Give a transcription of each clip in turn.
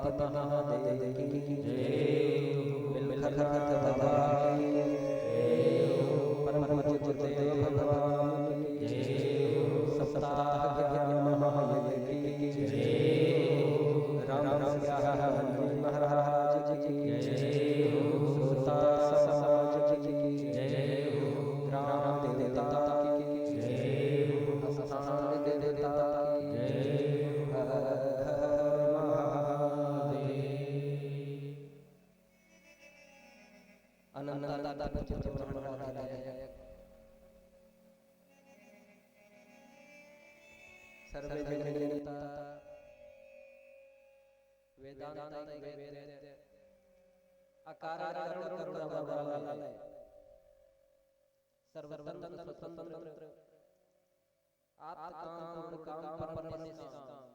महादेव की जय। मिलखत दबाई परम गुरुदेव भगवान की जय। सप्ताह ज्ञान महायज्ञ की जय। राम सिया महाराज की जय। श्रोता समाज की जय। ग्राम देवता की जय। स्थान देवता की जय। हर हर महादेव। अनंत सर्वजनिता वेदांत वेद आकार करुणालय सर्वतंत्र स्वतंत्र आत्म काम परम निष्काम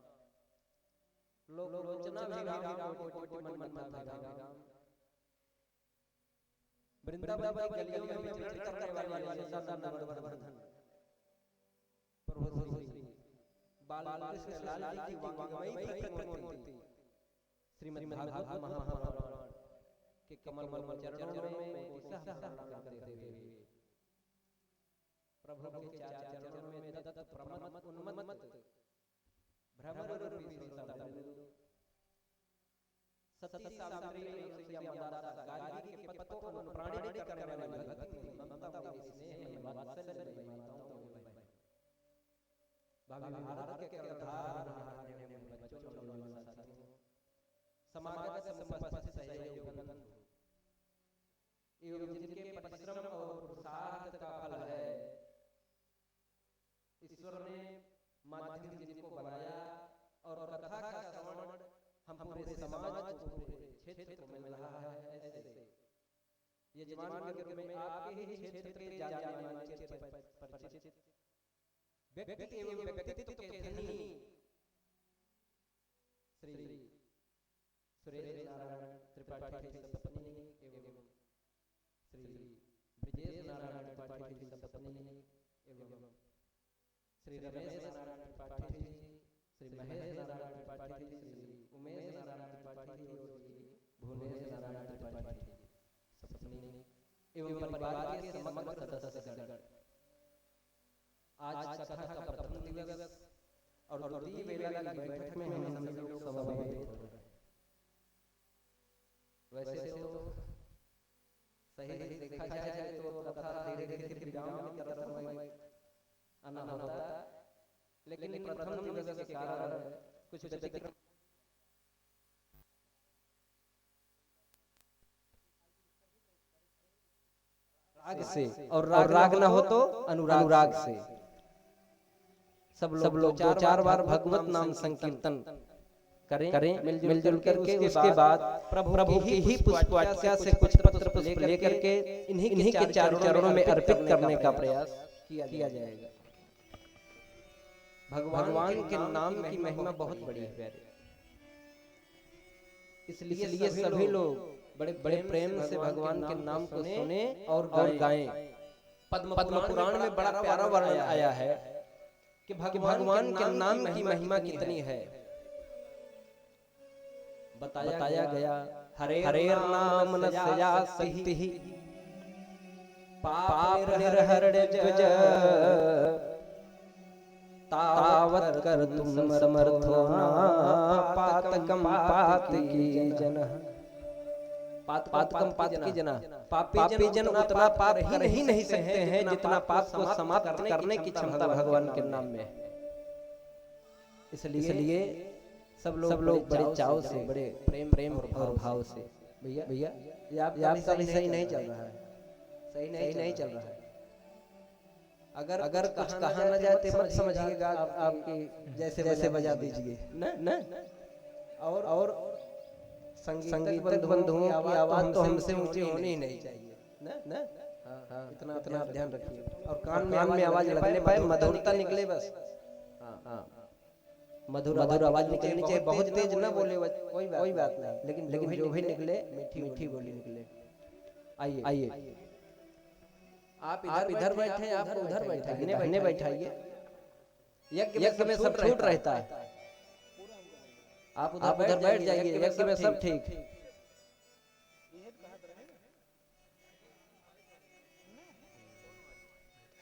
लोक लोचना विराम कोटि मन विराम वृंदावन की गलियों में विचरण करने वाले सदानंद वर्धन प्रभु श्री बालकृष्ण लाल जी की वांगमयी प्रतिमूर्ति श्रीमद् भागवत महापुराण के कमल चरणों में प्रणाम करते हुए प्रभु के चार चरणों में तत प्रमत उन्मत्त भ्रमर रूपी श्रोता बिंदु सती सामग्री यमदास गार्गी के पत्तों को अनुप्राणित करने वाली भक्ति ममता व स्नेह वात्सल्य माताओं भावी भारत के करतार रहने बच्चों नौजवान साथियों समाज का समस्त सहयोग एवं जिनके परिश्रम और पुरुषार्थ का फल है ईश्वर ने माध्यम जिनको बनाया और कथा का श्रवण हम पूरे समाज पूरे क्षेत्र में मिल रहा है। ऐसे ये जवान के रूप में आपके ही क्षेत्र के जाने माने परिचित व्यक्ति एवं व्यक्तित्व के धनी श्री सुरेश नारायण त्रिपाठी जी सपत्नी एवं श्री ब्रजेश नारायण त्रिपाठी जी सपत्नी एवं श्री रमेश नारायण त्रिपाठी जी, श्री महेश नारायण त्रिपाठी जी, श्री उमेश नारायण त्रिपाठी जी और श्री भुवनेश नारायण त्रिपाठी जी सपत्नी एवं परिवार के समग्र सदस्यगण आज कथा का प्रथम दिवस और द्वितीय वेला की बैठक में हम सभी लोग समवेत हो रहे हैं। वैसे तो सही देखा जाए तो कथा धीरे धीरे विराम की तरफ समय आना होता, लेकिन प्रथम दिवस के कारण कुछ व्यतिक्रम राग से और राग न हो तो अनुराग से सब लोग दो चार बार भगवत नाम संकीर्तन करें मिलजुल करके। उसके बाद प्रभु की ही पुष्पवाटिका से कुछ पत्र पुष्प लेकर के इन्हीं के चारों चरणों में अर्पित करने का प्रयास किया जाएगा। भगवान के नाम की महिमा बहुत बड़ी है प्यारे, इसलिए सभी लोग बड़े बड़े प्रेम से भगवान के नाम को सुने और गाएं। पद्म पुराण में बड़ा प्यारा वर्णन आया है कि भगवान के नाम की महिमा कितनी है। बताया गया हरेर नाम न सया सकति पाप निर्हरण जज तावत कर तुम समर्थो ना पातकम पात की जन। पातकम पात की जना पापी जन उतना पाप ही नहीं सकते हैं जितना पाप को समाप्त करने की क्षमता भगवान के नाम में। इसलिए सब लोग बड़े चाव से बड़े प्रेम और भाव से भैया ये आपका भी सही नहीं चल रहा है, सही नहीं चल रहा है। अगर कुछ कहा न जाते मत समझिएगा, आपकी जैसे बजा दीजिए न। और संगीत बंधुओं की आवाज तो हमसे ऊंची होनी ही नहीं चाहिए न। इतना ध्यान रखिए और कान में आवाज लगने पाए, मधुरता निकले बस। मधुर आवाज निकलनी चाहिए, बहुत तेज न बोले कोई बात नहीं, लेकिन जो भी निकले मीठी बोली निकले। आइए आप इधर बैठे, आप उधर बैठाइए, बैठाइए। यज्ञ में सब छूट रहता है। आप उधर बैठ जाइए, एक में सब ठीक।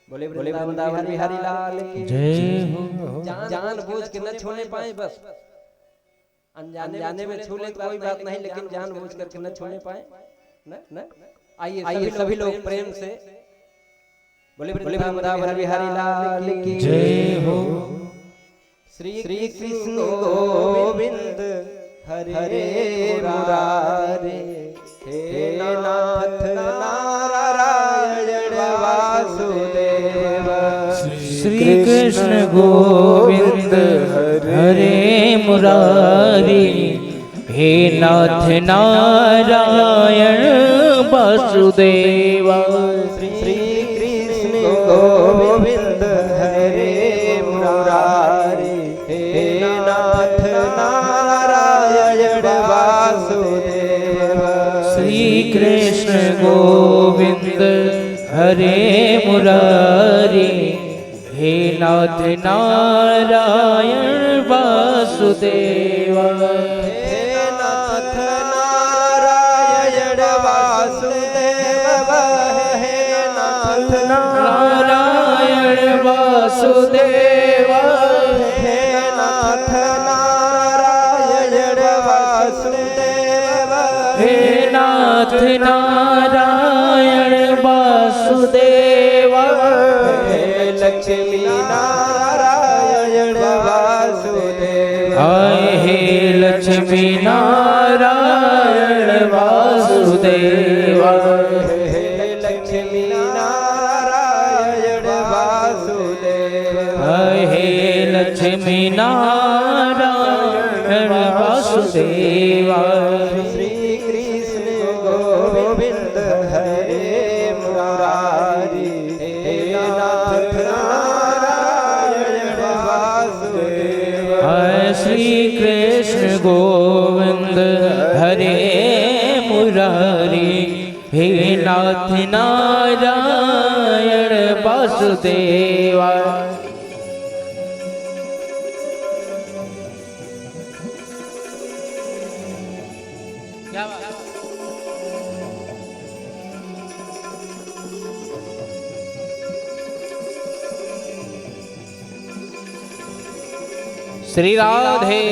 बोले वृंदावन बिहारी लाल की जय हो। जान बूझ के न छूने पाए, बस अनजाने में छू ले तो कोई बात नहीं, लेकिन जान बूझ करके न छूने पाए न। आइए सभी लोग प्रेम से बोले वृंदावन बिहारी लाल की जय हो। श्री कृष्ण गोविंद हरे मुरारे, हे नाथ नारायण वासुदेव। श्री कृष्ण गोविंद हरे मुरारी, हे नाथ नारायण वासुदेव। श्री कृष्ण गोविंद हरे मुरारी, हे नाथ नारायण वासुदेव। श्री कृष्ण गोविंद हरे मुरारी, हे नाथ नारायण वासुदेव। हे नाथ नारायण वासुदेव, हे नाथ नारायण वासुदेव, हे नाथ नारायण वासुदेव, हे नाथ नारायण वासुदेव। हे लक्ष्मी नारायण वासुदेव, हे लक्ष्मी नारायण वासुदेव, हे लक्ष्मी नारायण वासुदेव, हे लक्ष्मी नारायण वासुदेव। श्री कृष्ण गोविंद हरे मुरारी, हे नाथ नारायण वासुदेव। श्री कृष्ण गोविंद हरे मुरारी, हे नाथ नारायण वासुदेव। श्री राधे।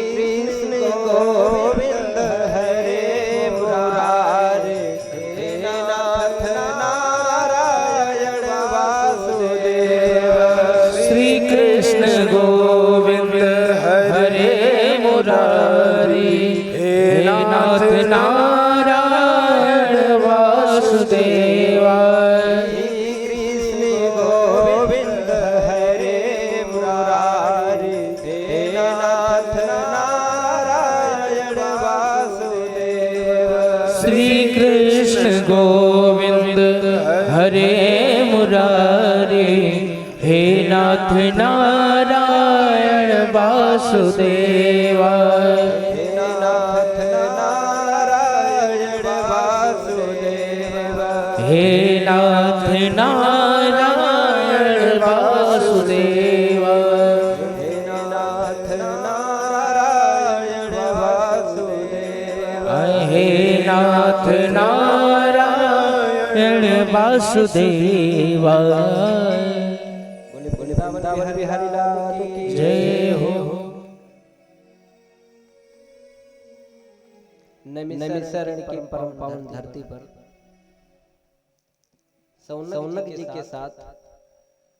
कृष्ण गोविंद हरे मुरारे, हे नाथ नारायण वासुदेव। श्री कृष्ण गोविंद हरे मुरारी, हे नाथ नारायण वासुदेव। कृष्ण गोविंद हरे मुरारी, हे नाथ नारायण वासुदेव। श्री कृष्ण गोविंद हरे मुरारी, हे नाथ नारायण वासुदेव। हे नाथ नारायण वासुदेव, हे नाथ नारायण वासुदेव। हे नाथ नारायण वासुदेव, हे नाथ नारायण वासुदेव। बोले वृंदावन बिहारी लाल की जय हो। नैमिषारण्य की परम पावन धरती पर सौनक जी के साथ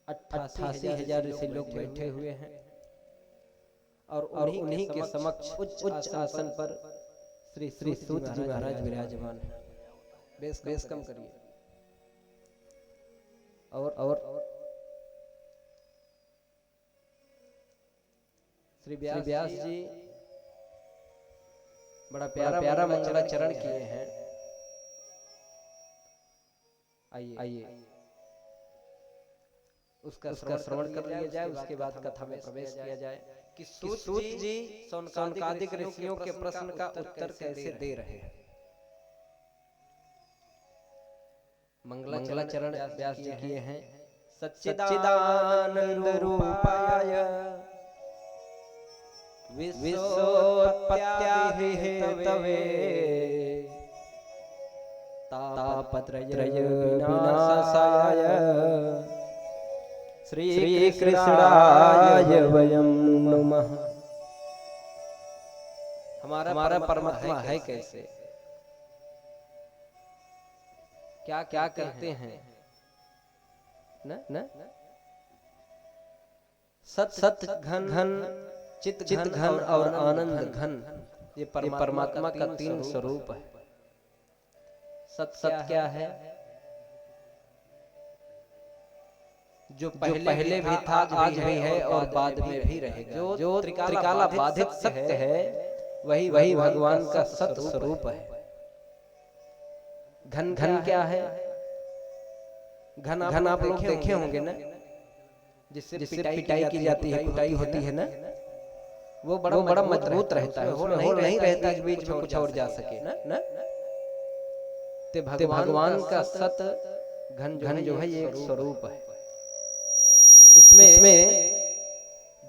88,000 ऋषि लोग बैठे हुए हैं, और उन्हीं के समक्ष उच्च आसन पर श्री श्री सूत जी महाराज विराजमान है। बेस कम करिए। और श्री व्यास जी बड़ा प्यारा प्यारा मंगलाचरण किए हैं। आइए उसका श्रवण कर लिया जाए, उसके बाद कथा में प्रवेश किया जाए कि सूत जी शौनकादिक ऋषियों के प्रश्न का उत्तर कैसे दे रहे हैं। मंगलाचरण व्यास जी किए हैं। सच्चिदानंद रूपाय विश्वोत्पत्त्यादि हेतवे तापत्रय विनाशाय श्री कृष्णाय वयं नमः। हमारा परमात्मा है कैसे, क्या क्या करते हैं न? सत घन चित घन और आनंद घन, ये परमात्मा का तीन स्वरूप है। सत क्या है? जो पहले भी था, आज भी है और बाद में भी रहेगा। जो त्रिकाला बाधित सत्य है वही भगवान का सत स्वरूप है। घन क्या है? घन आप लोग देखे होंगे ना, जिससे पिटाई की जाती है, कुटाई होती है ना, वो बड़ा मजबूत रहता है, उसमें होल नहीं रहता कि बीच में कुछ और जा सके ना। ते भगवान का सत घन जो है ये एक स्वरूप है। उसमें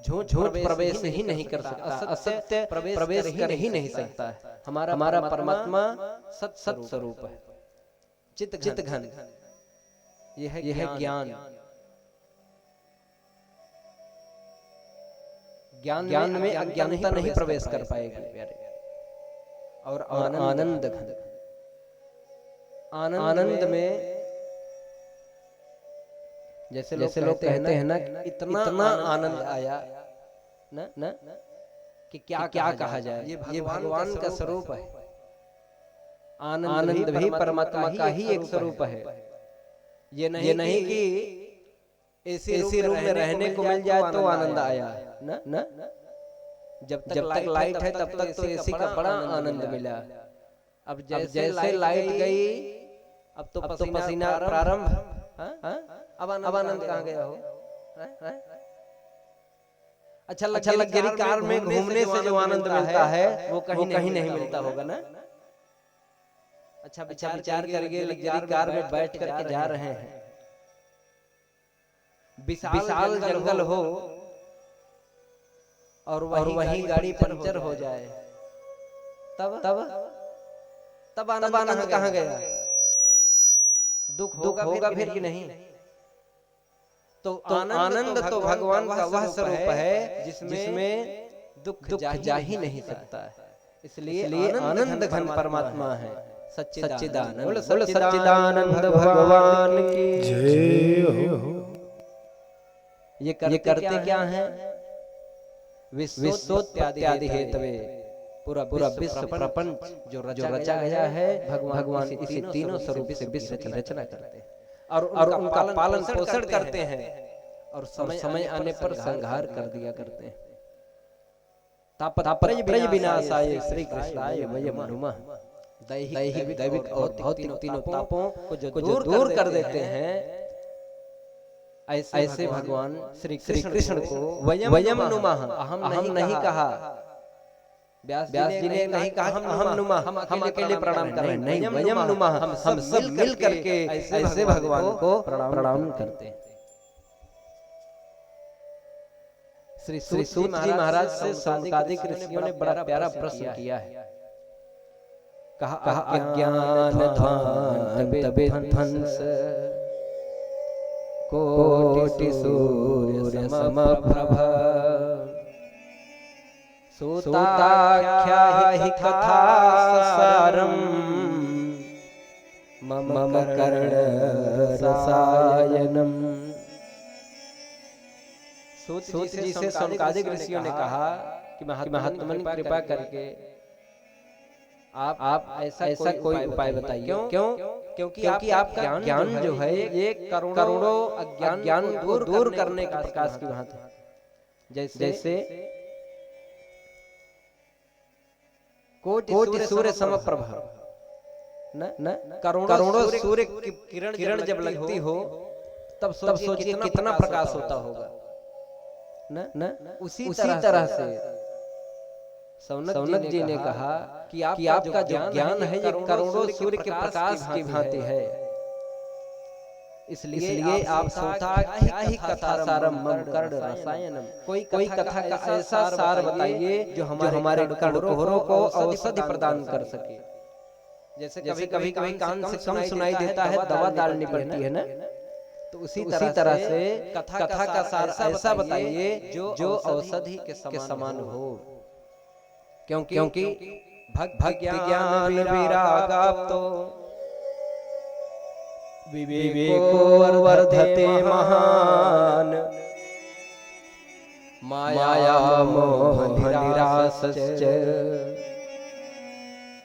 झूठ प्रवेश ही नहीं कर सकता, असत्य प्रवेश कर ही नहीं सकता है। हमारा परमात्मा सत स्वरूप है। चित घन यह है ज्ञान। ज्ञान में अज्ञानता नहीं प्रवेश कर पाएगी प्यारे। और आनंद घन, आनंद में जैसे लोग कहते हैं ना, इतना आनंद आया न कि क्या कहा जाए। ये भगवान का स्वरूप है। आनंद भी परमात्मा का ही एक स्वरूप है। ये नहीं कि एसी रूम में रहने को मिल जाए तो आनंद आया न। जब तक लाइट है तब तक तो एसी का बड़ा आनंद मिला। अब जैसे लाइट गई, अब तो पसीना प्रारंभ। अब आनंद कहाँ गया हो? अच्छा लग्जरी कार में घूमने से जो आनंद मिलता है वो कहीं नहीं मिलता होगा ना। अच्छा विचार करके लग्जरी कार में बैठ करके जा रहे हैं, विशाल जंगल हो और वही गाड़ी पंचर हो जाए, तब आनंद कहाँ गया? दुख होगा फिर कि नहीं? तो आनंद तो भगवान का वह स्वरूप है जिसमें दुख जा ही नहीं सकता है। इसलिए आनंद घन परमात्मा है। सच्चिदानंद भगवान की जय हो। ये करते क्या हैं? विश्वोत्पत्त्यादि हेतवे, पूरा विश्व प्रपंच जो रचा गया है भगवान इसी तीनों स्वरूप से विश्व की रचना करते हैं और उनका पालन पोषण करते हैं और समय आने पर संहार कर दिया करते हैं। तापत्रय विनाशाय श्री कृष्णाय वयं नमः। दैविक और भौतिक तीनों तापों को जो दूर कर देते हैं, ऐसे भगवान श्री कृष्ण को वयं नमः, हम नहीं कहा। व्यास जी ने नहीं कहा हम नुमा, हम अकेले प्रणाम कर रहे हैं, नहीं, वयं नुमा, हम सब मिल करके ऐसे भगवान को प्रणाम करते हैं। श्री सूत जी महाराज से शौनकादिक ऋषियों ने बड़ा प्यारा प्रश्न किया है। कहा अज्ञान ध्वंस कोटि सूर्य समप्रभ, सूताख्या हि कथासारं मम कर्ण रसायनम। सूत जी से शौनकादिक ऋषियों ने कहा कि महात्मन कृपा करके आप ऐसा कोई उपाय बताइए। क्योंकि आपका ज्ञान जो है ये करोड़ों अज्ञान को दूर करने के प्रकाश की भांति है। जैसे कोटि सूर्य समप्रभ, न करोड़ों सूर्य की किरण जब लगती हो तब सोचिए कितना प्रकाश होता होगा। न उसी तरह से सौनक जी ने कहा कि आपका जो ज्ञान है ये करोड़ों सूर्य के प्रकाश की भांति है, इसलिए आप सोता क्या ही कथा सारम कर्ण रसायनम, कोई कथा का ऐसा सार बताइए जो हमारे कर्णकुहरों को औषधि प्रदान कर सके। जैसे कभी कान से कम सुनाई देता है, दवा डालनी पड़ती है ना, तो उसी तरह से कथा का सार ऐसा बताइए जो औषधि के समान हो। क्योंकि भक्ति ज्ञान विरागाप्तो विवेको वर्धते महान, माया मोह निरासश्च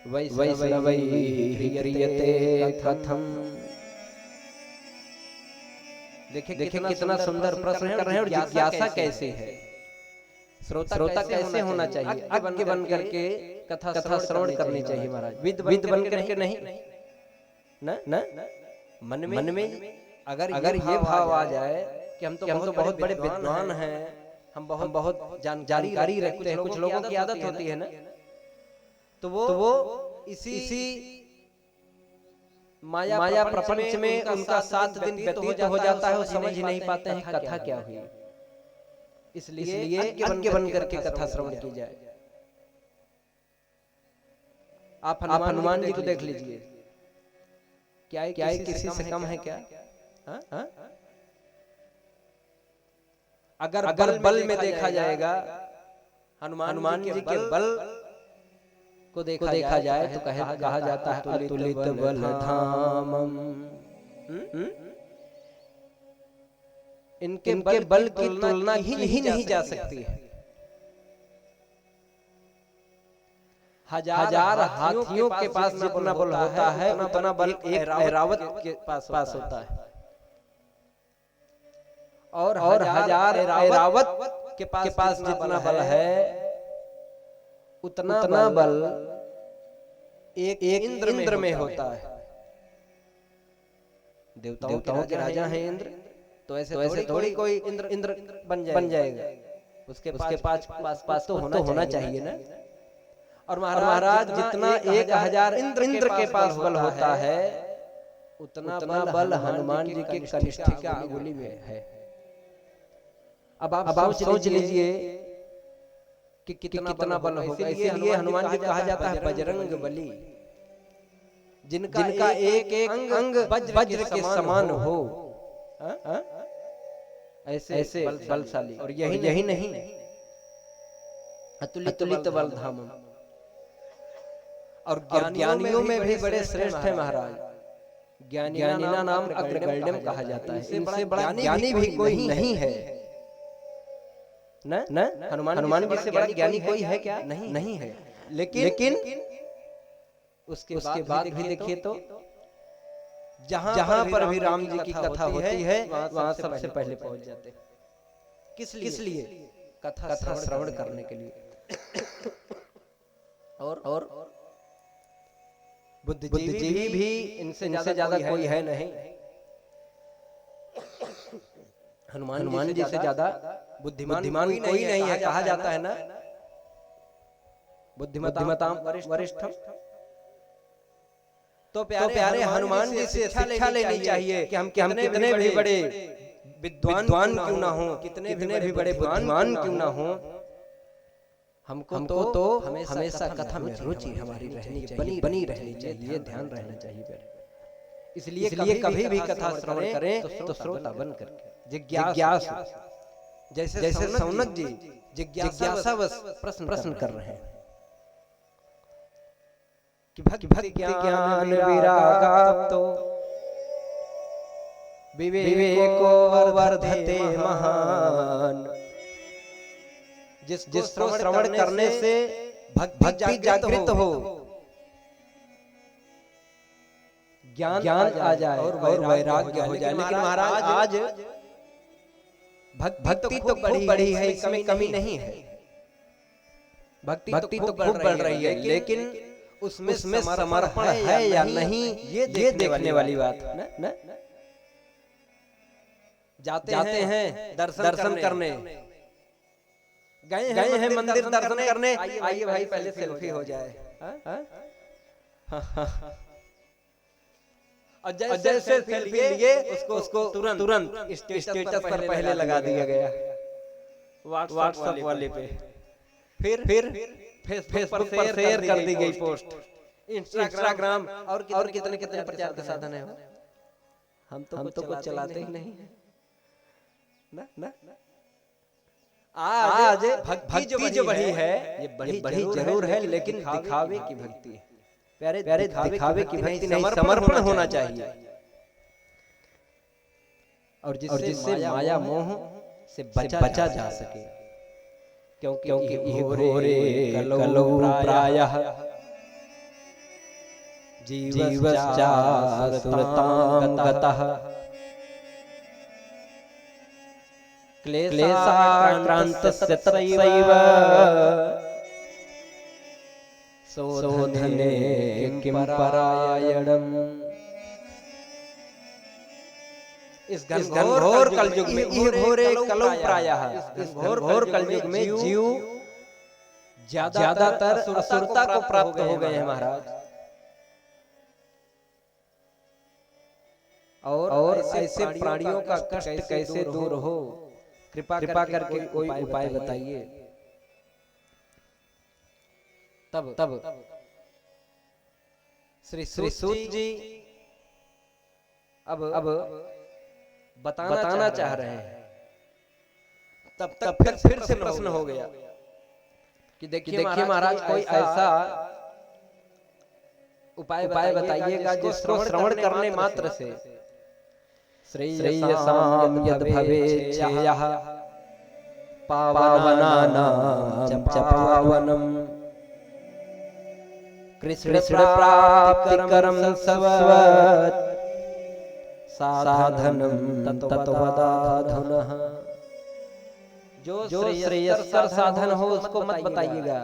वैष्णवैः ह्रियते कथम। देखिए कितना सुंदर प्रश्न कर रहे हैं और जिज्ञासा कैसे है, श्रोता कैसे होना चाहिए। अज्ञ बन करके कथा श्रवण करनी चाहिए महाराज, विद बन करके नहीं। न मन में अगर ये भाव आ जाए कि हम तो बहुत बड़े विद्वान हैं, हम बहुत जानकारी रखते हैं, कुछ लोगों की आदत होती है ना, तो वो इसी माया प्रपंच में उनका 7 दिन व्यतीत हो जाता है, वो समझ ही नहीं पाते हैं कथा क्या हुई। इसलिए अज्ञ बन करके कथा श्रवण की जाए। आप हनुमान जी को देख लीजिए, क्या किसी से कम है क्या? हा? अगर बल में देखा जाएगा, हनुमान जी के बल को देखा जाए तो कहा जाता है अतुलित बल धामम। इनके बल की तुलना ही नहीं जा सकती है। हजार हाथियों के पास जितना बल होता है उतना बल एक ऐरावत के पास होता है, और हजार ऐरावत के पास जितना बल है उतना बल एक इंद्र में होता है। देवताओं के राजा हैं इंद्र, तो ऐसे थोड़ी कोई इंद्र बन जाएगा, उसके पास तो होना चाहिए ना। और महाराज जितना 1000 इंद्र के पास बल होता है उतना बल हनुमान जी के कनिष्ठिका अंगुली में है। अब आप सोच लीजिए कि कितना बल होगा। इसीलिए हनुमान जी कहा जाता है बजरंग बली, जिनका एक अंग वज्र के समान हो, ऐसे बलशाली। और यही नहीं अतुलित बल धाम। और ज्ञानियों में भी बड़े श्रेष्ठ है महाराज। ज्ञानीना नाम अग्रगण्यम कहा जाता है, इनसे बड़ा ज्ञानी भी कोई नहीं है। न हनुमान जी से बड़ा ज्ञानी कोई है क्या? नहीं है। लेकिन उसके बाद भी देखिए तो जहां पर भी राम जी की कथा होती है वहां सबसे पहले पहुंच जाते हैं। किस लिए? कथा श्रवण करने के लिए। और बुद्धिजीवी भी इनसे ज्यादा कोई है नहीं। हनुमान जी से ज्यादा बुद्धिमान कोई नहीं है। कहा जाता है ना बुद्धिमताम वरिष्ठम। तो प्यारे हनुमान जी से शिक्षा लेनी चाहिए कि हम कितने भी बड़े विद्वान क्यों ना हो, कितने भी बड़े बुद्धिमान क्यों ना हो, हमको तो हमेशा कथा में रुचि हमारी बनी रहनी चाहिए, ये ध्यान रहना चाहिए। इसलिए कभी भी कथा श्रवण करें तो श्रोता बनकर जिज्ञास, जैसे सौनक जी जिज्ञासावश प्रश्न कर रहे हैं कि भक्ति ज्ञान विरागाप्तो विवेको वर्धते महान। जिसको श्रवण करने से भक्ति जागृत हो, ज्ञान आ जाए और वैराग्य हो जाए। लेकिन महाराज आज भक्ति तो बड़ी है, इसमें कमी नहीं है। भक्ति तो खूब बढ़ रही है, लेकिन उसमें समर्पण है या नहीं, ये देखने वाली बात है ना। जाते हैं दर्शन करने, गए हैं मंदिर दर्शन करने, आइए भाई पहले सेल्फी हो जाए। और जैसे सेल्फी लिए उसको तुरंत स्टेटस पर पहले लगा दिया गया व्हाट्सएप वाले पे, फिर फेसबुक पर शेयर कर दी गई पोस्ट, इंस्टाग्राम और कितने कितने प्रचार के साधन है। हम तो कुछ चलाते ही नहीं है ना। आज भक्ति जो बढ़ी है, ये बढ़ी जरूर है, लेकिन दिखावे की भक्ति है प्यारे, दिखावे की भक्ति नहीं, समर्पण होना चाहिए। और जिससे माया मोह से बचा जा सके, क्योंकि घोरे कलौ प्रायः जीवश्चासुरतां गतः क्लेशाक्रान्तस्य तत्रैव शोधने किं परायणम्। इस घोर कलयुग में, घोरे कलौ प्रायः, इस घोर कलयुग में जीव ज्यादातर असुरता को प्राप्त हो गए हैं महाराज। और ऐसे प्राणियों का कष्ट कैसे दूर हो, कृपा करके कोई उपाय बताइए। तब श्री सूत जी अब बताना चाह रहे हैं। तब फिर से प्रश्न हो गया कि देखिए महाराज, कोई ऐसा उपाय बताइएगा जिसको श्रवण करने मात्र से श्रेयसां यद् भवेच्छेयः पावनानां च पावनम् कृष्ण प्राप्तिकरं सवत् साधनं तत्वदाधुनः। जो श्रेयस्कर साधन हो उसको मत बताइएगा।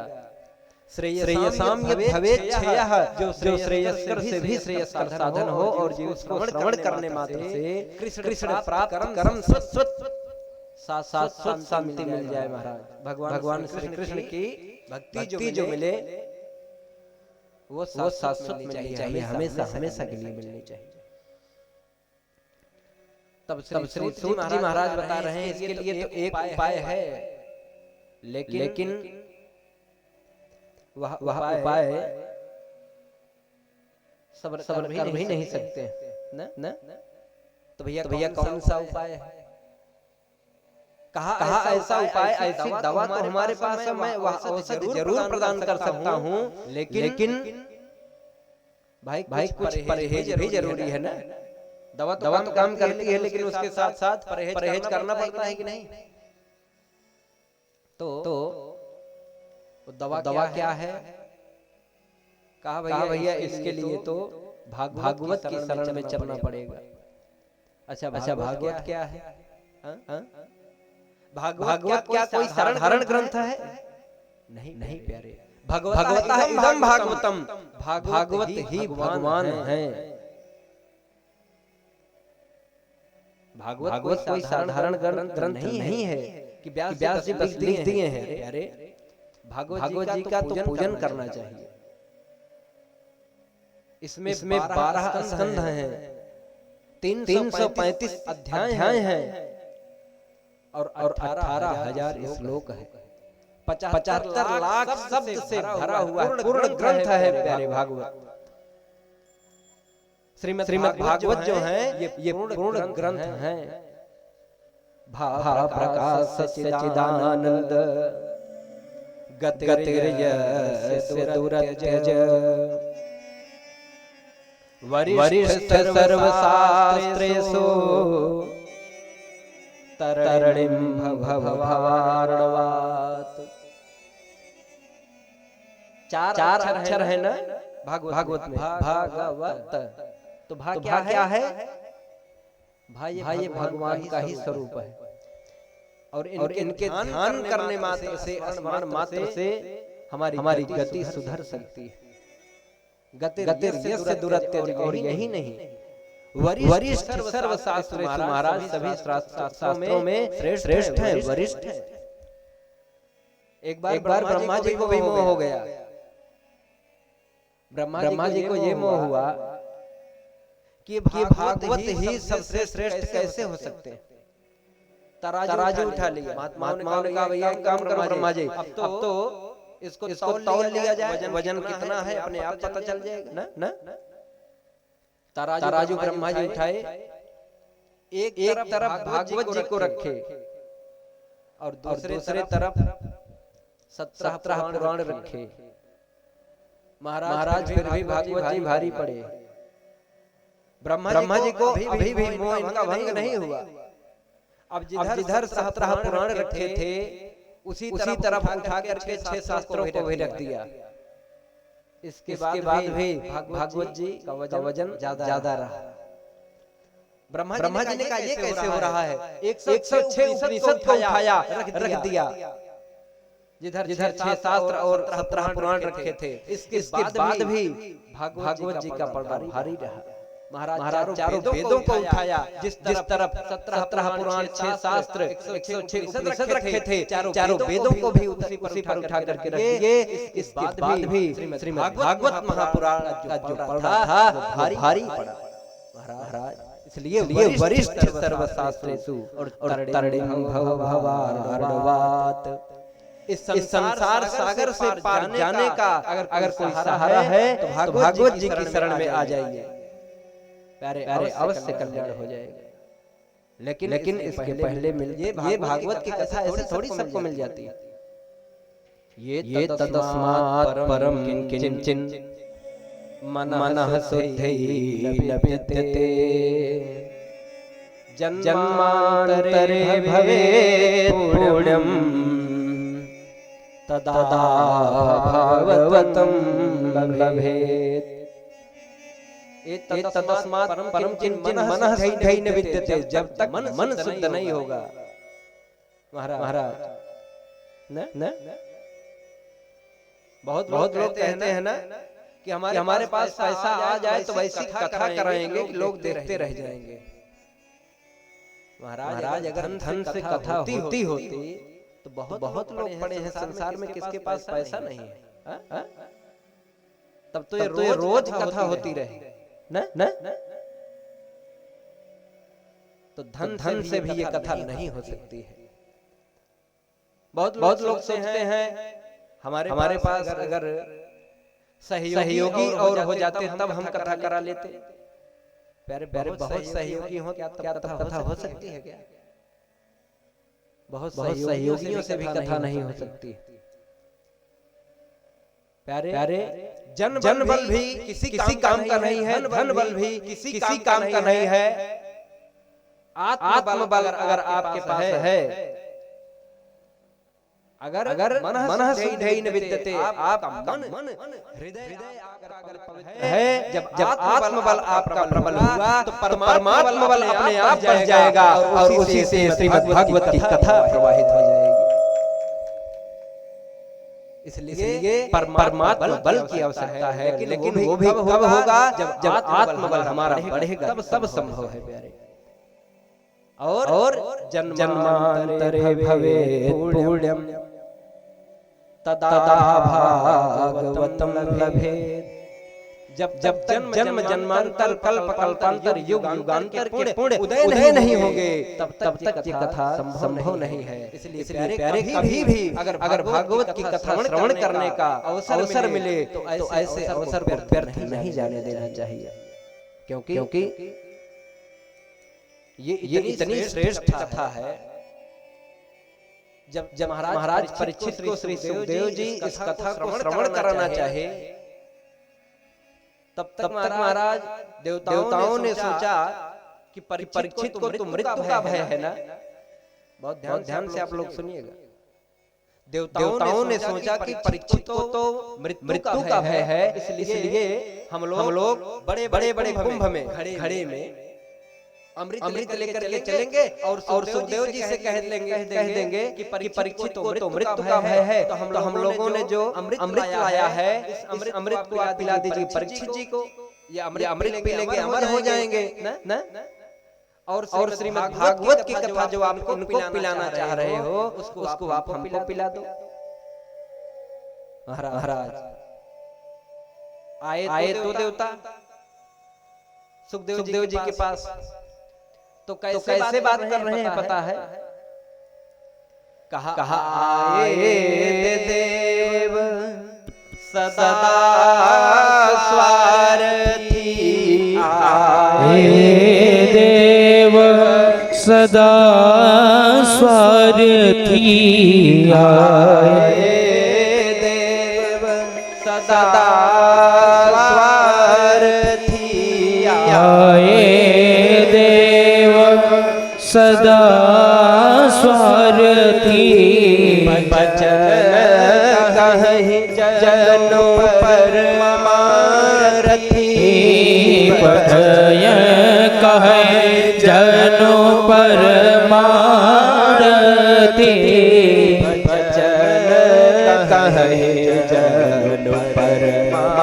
श्रेयसाम यद् भवेच्छेयः, जो श्रेयस्कर से भी श्रेयस्कर साधन हो और जो उसको श्रवण करने मात्र से कृष्ण प्राप्त करम शाश्वत शांति मिल जाए महाराज। भगवान श्री कृष्ण की भक्ति जो मिले वो शाश्वत मिलनी चाहिए, हमेशा के लिए मिलनी चाहिए। तब श्री सूत जी महाराज बता रहे हैं, इसके लिए तो एक उपाय है, लेकिन वह उपाय सब्र कर भी नहीं सकते ना। तो भैया कौन सा उपाय है? कहा ऐसा उपाय, ऐसी दवा तो हमारे पास है, मैं वह औषधि जरूर प्रदान कर सकता हूँ, लेकिन भाई कुछ परहेज भी जरूरी है ना। दवा तो काम करती है, लेकिन उसके साथ साथ परहेज करना पड़ता है कि नहीं। तो दवा क्या है? कहा भैया इसके लिए तो भागवत की शरण में चलना पड़ेगा। अच्छा भागवत क्या है? भागवत क्या कोई साधारण ग्रंथ है? नहीं प्यारे, भगवतः इदं भागवतम, भागवत ही भगवान है। भागवत कोई साधारण ग्रंथ नहीं है कि व्यास जी लिख दिए हैं। प्यारे, भागवत जी का तो पूजन करना चाहिए। इसमें 12 स्कंध हैं, 335 अध्याय हैं और 18,000 श्लोक है, 75 लाख शब्द से भरा हुआ पूर्ण ग्रंथ है प्यारे भागवत। श्रीमद् भागवत जो है ये पूर्ण ग्रंथ है। भा प्रकाश सच्चिदानंद गतिर्यस्य दुरत्यज वरिष्ठ सर्वशास्त्रेषु तरणिं भवार्णवात्। चार अक्षर है ना भागवत में, भागवत। तो क्या है? भाई ये भगवान का ही स्वरूप है। और इनके ध्यान करने मात्र से, स्मरण मात्र से हमारी गति सुधर सकती है। गतिर्यस्य दुरत्य, और यही नहीं, वरिष्ठ सर्वशास्त्र महाराज सभी शास्त्रों में श्रेष्ठ है, वरिष्ठ है। एक बार ब्रह्मा जी को भी मोह हो गया। ब्रह्मा जी को ये मोह हुआ कि भागवत ही सबसे श्रेष्ठ कैसे हो सकते हैं। तराजू उठा लिया, महात्माओं ने कहा भैया काम करो ब्रह्मा जी, अब तो इसको तौल लिया जाए, वजन कितना है अपने आप पता चल जाएगा ना। तराजू ब्रह्मा जी उठाए, एक तरफ भागवत जी को रखे और दूसरे तरफ 17 पुराण रखे। महाराज फिर भी भागवत जी भारी पड़े। ब्रह्मा जी को अभी भी मोह इनका भंग नहीं हुआ। अब जिधर 17 पुराण रखे थे उसी तरफ उठा करके 6 शास्त्रों को भी रख दिया। इसके बाद भी भागवत जी का वजन ज्यादा रहा। ब्रह्मा जी ने कहा ये कैसे हो रहा है, 106 उपनिषद को उठाया रख दिया, जिधर 6 शास्त्र और 17 पुराण रखे थे। इसके बाद भी भागवत जी का पलड़ा भारी रहा। महाराज चारों वेदों को उठाया, जिस तरफ 17 पुराण 6 शास्त्र 106 उपनिषद रखे थे, चारों वेदों को भी उसी पर उठा करके रख दिए। इसके बाद भी श्रीमद् भागवत महापुराण का जो पलड़ा था भारी पड़ा महाराज। इसलिए वरिष्ठ सर्वशास्त्रेषु और तरणिं भवार्णवात्, इस संसार सागर से पार जाने का अगर कोई सहारा है तो भागवत जी की शरण में आ जाइए, प्यारे अवश्य कल्याण हो जाएगा। लेकिन इसके पहले ये भागवत की कथा ऐसे थोड़ी सबको मिल जाती है। ये तस्मात् परम किंचिन मनः शुद्धि लभ्यते, जन्मांतरे भवेत् पुण्यं तदा भागवतं लभेत्। तस्मात् परम किंचिन मनः शुद्धि न विद्यते, जब तक मन शुद्ध नहीं होगा महाराज न बहुत लोग कहते हैं ना कि हमारे पास पैसा आ जाए तो वैसी कथा कराएंगे कि लोग देखते रह जाएंगे। महाराज अगर धन से कथा होती तो बहुत लोग पड़े हैं संसार में, किसके पास पैसा नहीं है। तब तो ये रोज कथा होती रहे न? तो धन से भी ये कथा नहीं हो सकती है। बहुत लोग सोचते हैं हमारे पास अगर सहयोगी और हो जाते तब हम कथा करा लेते। प्यारे बहुत सहयोगी हो क्या कथा हो सकती है क्या? बहुत सहयोगियों से भी कथा नहीं हो सकती। प्यारे जन बल भी किसी काम का नहीं है, धन बल भी किसी काम का नहीं है। आत्म बल अगर आपके पास है, अगर मनः शुद्धि न विद्यते, आपका मन हृदय है, जब आत्म बल आपका प्रबल हुआ तो परमात्मा बल अपने आप बढ़ जाएगा और उसी से श्रीमद् भागवत की कथा प्रवाहित हो जाएगी। इसलिए परमात्मा बल की आवश्यकता है, लेकिन वो भी कब होगा जब आत्म बल हमारा बढ़ेगा, तब सब संभव है प्यारे। और जन्मांतरे भवेत् पुण्यं तदा भागवतं लभेत्। जब जन्म जन्मांतर कल्प कल्पांतर युग युगांतर के पुण्य उदय नहीं होंगे तब तक ये कथा संभव नहीं है। इसलिए प्यारे कभी भी अगर भागवत की कथा श्रवण करने का अवसर मिले तो ऐसे अवसर पर व्यर्थ नहीं जाने देना चाहिए, क्योंकि ये इतनी श्रेष्ठ कथा है। जब महाराज परीक्षित को श्री सुखदेव जी इस कथा को श्रवण कराना चाहे, तब तक महाराज देवताओं ने सोचा कि परीक्षित को तो मृत्यु का भय है ना। बहुत ध्यान से आप लोग सुनिएगा। देवताओं ने सोचा कि परीक्षित को तो मृत्यु का भय है, इसलिए हम लोग बड़े बड़े कुंभ में घड़े में अमृत लेकर के चलेंगे और सुखदेव जी से कह देंगे कि परीक्षित को मृत्यु का भय है, तो हम लोगों ने जो अमृत लाया है इस अमृत को आप पिला दीजिए परीक्षित जी को, ये अमृत पी लेंगे अमर हो जाएंगे ना। और श्रीमद् भागवत की कथा जो आप उनको पिलाना चाह रहे हो उसको आप हमको पिला दो। महाराज आए तो देवता सुखदेव जी के पास, तो कैसे बात कर रहे हैं पता है? कहा आए देव सदा स्वार्थी, आए देव सदा स्वार्थी, आए देव सदा स्वार्थी, आए देव सदा स्वार्थी, बचन कहीं जनो परमारथी, पठय कहे जनो परमारथी, बचन कहे जनो परमारथी,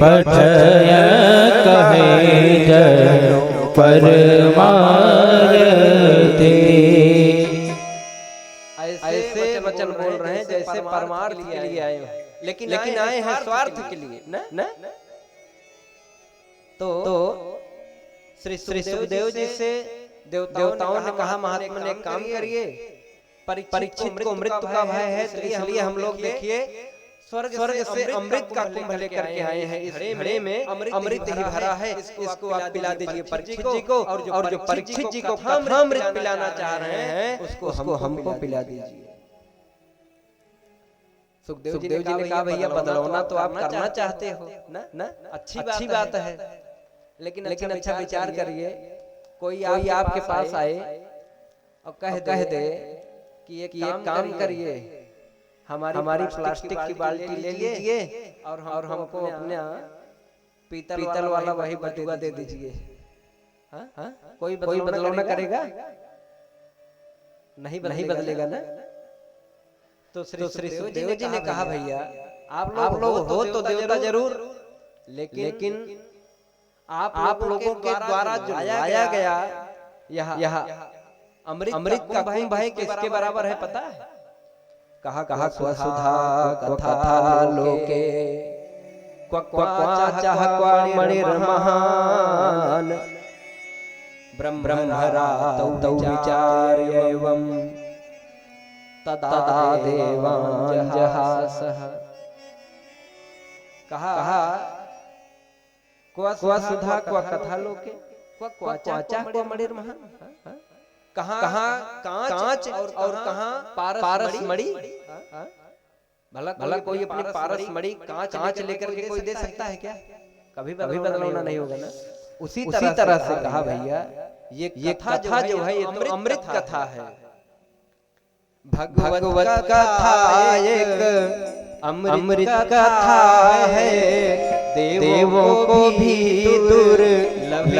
पठय कहे जनो परमारथी। ऐसे वचन बोल रहे हैं जैसे परमार्थ के लिए आए हैं, लेकिन आए हैं स्वार्थ के लिए ना। तो श्री सुखदेव जी से देवताओं ने कहा महात्मा ने एक काम करिए, परीक्षित को मृत्यु का भय है, तो इसलिए हम लोग देखिए स्वर्ग से अमृत का कुंभ लेकर के आए हैं। इस घड़े में अमृत ही भरा है, इसको आप पिला दीजिए परीक्षित जी को, और जो परीक्षित जी को अमृत पिलाना चाह रहे हैं उसको हमको पिला दीजिए। सुखदेव जी ने कहा भैया बदलौना तो आप करना चाहते हो ना, अच्छी बात है, लेकिन अच्छा विचार करिए। कोई आपके पास आए और कह दे कि एक काम करिए, हमारी प्लास्टिक की बाल्टी ले लीजिए और हमको अपना पीतल वाला वही बटुआ दे दीजिए। कोई बदलौना करेगा? नहीं बदलेगा ना। तो श्री सुखदेव जी ने कहा भैया आप लोग हो तो देवता जरूर, लेकिन आप लोगों के द्वारा जो लाया गया यह अमृत का कुंभ है, किसके बराबर है पता है? कहा स्वसुधा कथा लोके क्वाचाह क्वामणिर्महान् ब्रह्मरा तौ विचार्य एवं तदा देवान् जहासः। कहा क्वासुधा क्वाकथा लोके क्वाचाह क्वामणिर्महान्, कहाँ कांच और कहाँ पारस मणि। भला कोई अपनी पारस मणि कांच लेकर के कोई दे सकता है क्या? कभी बदलौना नहीं होगा ना। उसी तरह से कहा भैया ये कथा जो है ये तो अमृत कथा है, भगवत कथा एक अमृत कथा है, देवों को भी दुर्लभ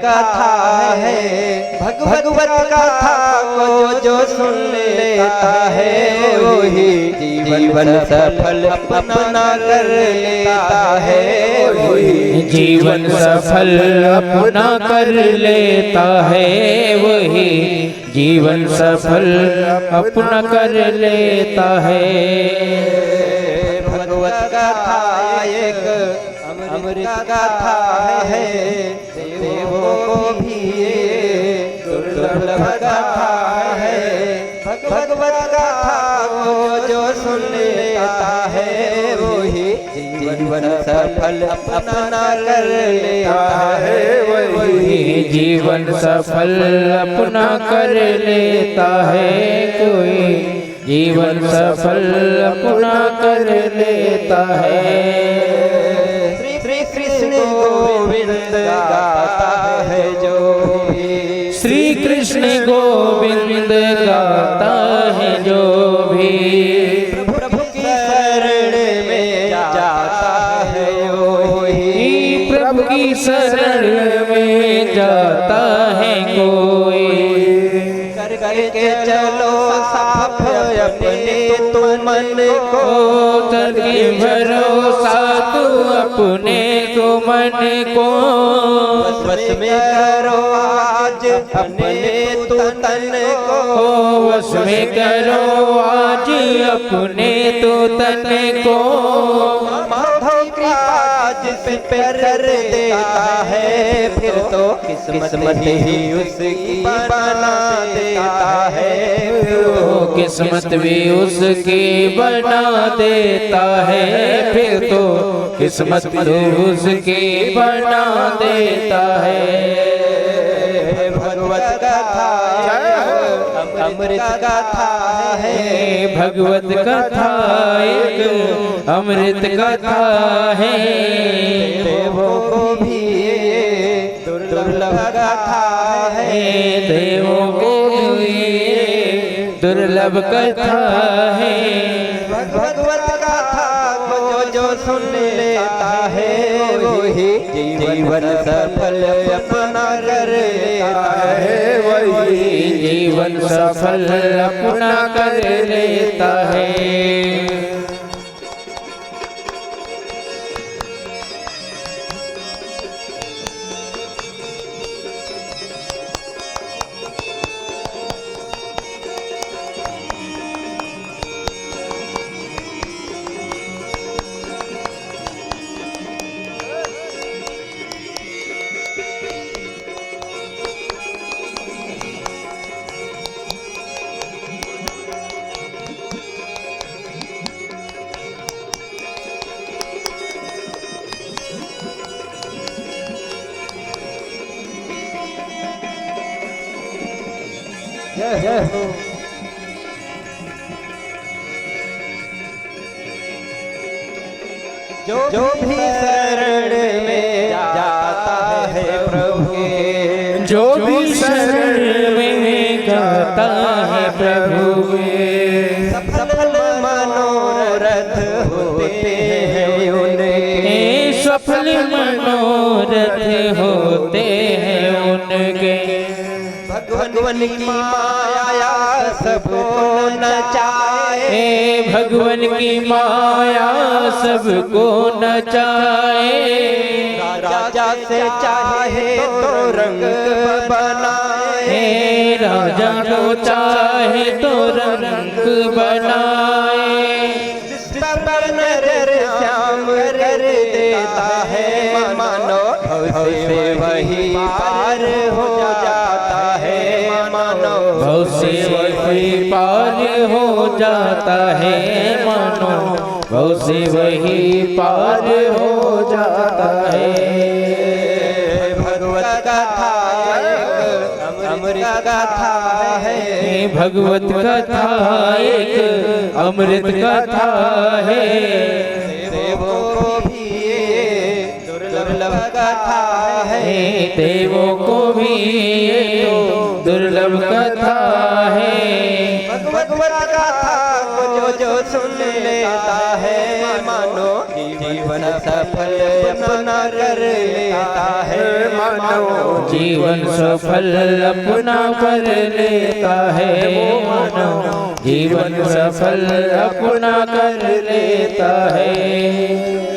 कथा है। भगवत कथा को जो सुन लेता है वही जीवन सफल अपना कर लेता है, वही जीवन सफल अपना कर लेता है, वही जीवन सफल अपना कर लेता है। भगवत कथा एक अमृत कथा है, देवों को भी दुर्लभ कथा है। भगवत कथा को जो सुन लेता है वही जीवन सफल अपना कर लेता है, वही जीवन सफल अपना कर लेता है, कोई जीवन सफल अपना कर लेता है। श्री कृष्ण गोविंद गाता है जो भी, श्री कृष्ण गोविंद गाता है जो भी, प्रभु की शरण में जाता है वही, प्रभु की शरण तू मन को करके भरोसा तू अपने को मन को वश में करो आज अपने तू तन को वश में करो आज अपने तू तन को माधव कृपा जिस पे कर देता है फिर तो किस्मत ही उसकी बना देता है किस्मत भी उसकी बना देता है फिर तो किस्मत भी उसकी बना देता है भगवत कथा अमृत कथा है भगवत कथा एक अमृत कथा है देवों को भी दुर्लभ कथा है देवों को भी दुर्लभ कथा है भगवत कथा को जो सुन लेता है वही जीवन सफल अपना कर लेता है वही जीवन सफल अपना कर लेता है जो भी शरण में जाता है प्रभु के जो भी शरण में जाता है प्रभु के सफल मनोरथ होते हैं उनके सफल मनोरथ होते हैं उनके भगवान की माया सबको नचाए भगवान की माया सबको नचाए राजा से चाहे तो रंग बनाए राजा को चाहे तो रंग बनाए जिस पर नर श्याम कर देता है मानो से वही पार हो जाता है मानो से वही पार हो जाता है मानो से वही पार हो जाता है भगवत कथा अमृत कथा है भगवत कथा एक अमृत कथा है देवों को भी दुर्लभ कथा है देवों को भी ये दुर्लभ कथा है भगवत कथा को जो सुन लेता है मानो जीवन सफल अपना कर लेता है मानो जीवन सफल अपना कर लेता है मानो जीवन सफल अपना कर लेता है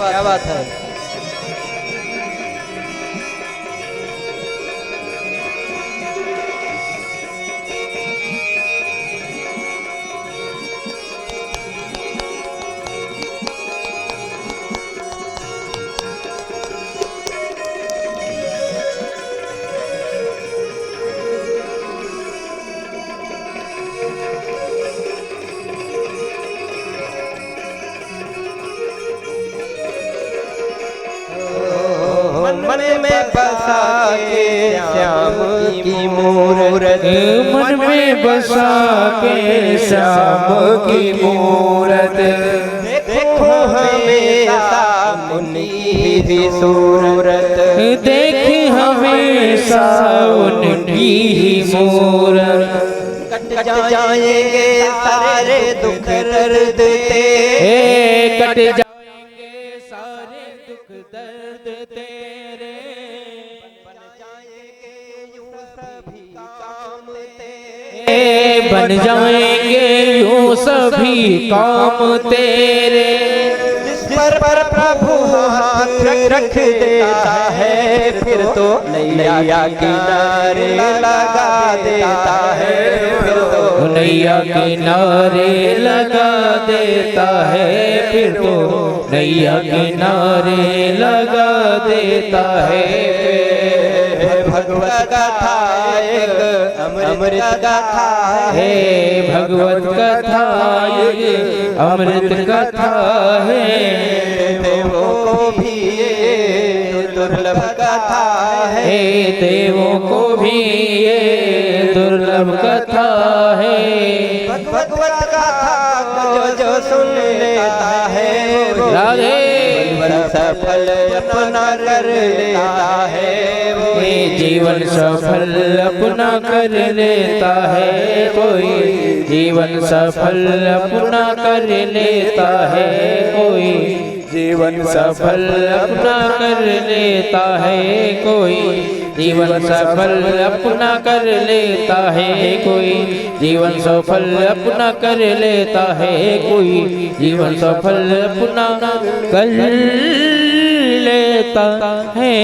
क्या बात है मन में बसा के श्याम की मूरत बसा के श्याम की मूरत, देखो हमेशा उनकी ही सूरत, देखी हमेशा उनकी ही मूरत। कट जाएंगे सारे दुख दर्द तेरे, कट जाएंगे सारे दुख दर्द तेरे, बन जाएंगे यूं सभी काम तेरे, बन जाएंगे यूं सभी काम तेरे। जिस पर प्रभु हाथ रख देता है फिर तो नैया किनारे लगा देता है, फिर तो नैया किनारे लगा देता है, फिर तो नैया किनारे लगा देता है। भगवत कथा एक अमृत कथा है, भगवत कथा एक अमृत कथा है। देवों को भी ये दुर्लभ कथा है, देवों को भी ये दुर्लभ कथा है। भगवत कथा को जो सुन लेता है राधे जीवन सफल अपना कर लेता है, जीवन सफल अपना कर लेता है कोई, जीवन सफल अपना कर लेता है कोई, जीवन सफल अपना कर लेता है कोई, जीवन सफल अपना कर लेता है कोई, जीवन सफल अपना कर लेता है कोई, जीवन सफल अपना कर लेता है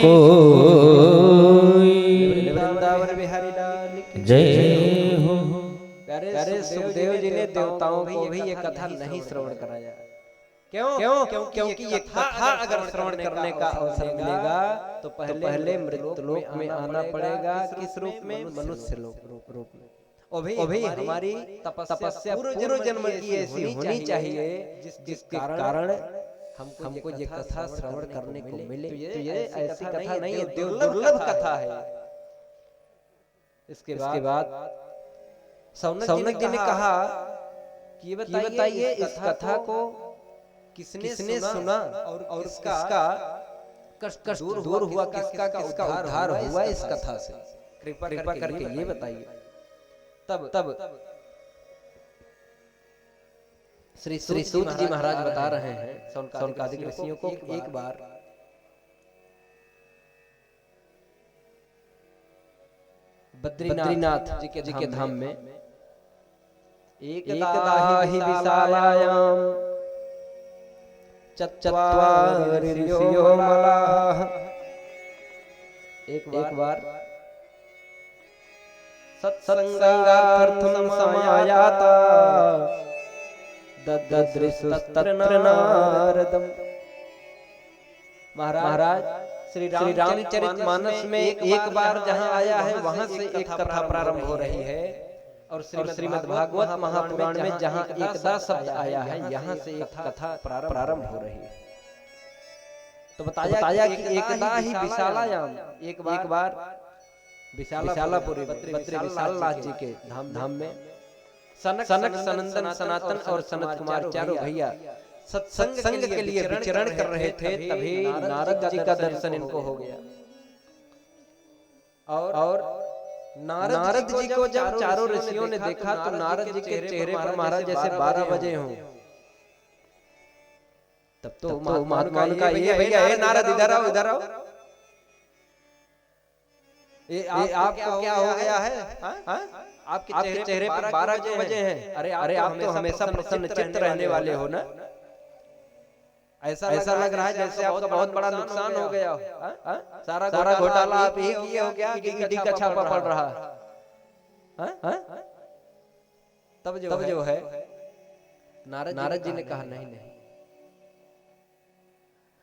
कोई। वृंदावन बिहारी लाल की जय हो। प्यारे सुखदेव जी ने देवताओं को भी ये कथा नहीं श्रवण कराया। क्यों? क्योंकि ये कथा अगर श्रवण करने का अवसर मिलेगा तो पहले मृत्युलोक में आना पड़ेगा। किस रूप में? मनुष्य रूप में। और भी हमारी तपस्या पूर्व जन्म की ऐसी होनी चाहिए जिसके कारण हमको ये कथा श्रवण करने को मिले। तो ये ऐसी कथा नहीं है, दुर्लभ कथा है। इसके बाद सौनक जी ने कहा कि ये बताइए इस कथा को किसने सुना और इसका कष्ट दूर हुआ, किसका उद्धार हुआ इस कथा से? कृपा करके ये बताइए। तब श्री सूत जी महाराज बता रहे हैं सौनकादिक ऋषियों को एक बार बद्रीनाथ जी के धाम में एकदा हि विशालायाम चत्वारि ऋषयो मलाः। एक बार सत्संगार्थं समायाता ददृशुस्तत्र नारदम्। महाराज श्री रामचरितमानस में एक बार जहाँ आया है वहां से एक कथा प्रारंभ हो रही है, और श्रीमद् भागवत महापुराण में जहाँ एकदा शब्द आया है यहाँ से एक कथा प्रारंभ हो रही है। तो बताया कि एकदा ही विशालायाम, एक बार विशालापुरी बद्री विशालनाथ जी के धाम में सनक सनंदन सनातन और सनत कुमार चारों भैया सत्संग के लिए विचरण कर रहे थे। तभी नारद जी का दर्शन इनको हो गया, और नारद जी को जब चारों ऋषियों ने देखा तो नारद जी के चेहरे पर महाराज जैसे 12 बजे हों। तब तो महात्मा का ये भैया नारद इधर आओ, ये आपको क्या हो गया है? आपके चेहरे पर 12 बजे हैं। अरे आप तो हमेशा प्रसन्न चित्त रहने वाले हो ना। ऐसा लग रहा है जैसे आपका बहुत बड़ा नुकसान हो गया हो। सारा घोटाला आप ही किए हो क्या कि ईडी का छापा पड़ रहा है? तब जो है नारद जी ने कहा नहीं,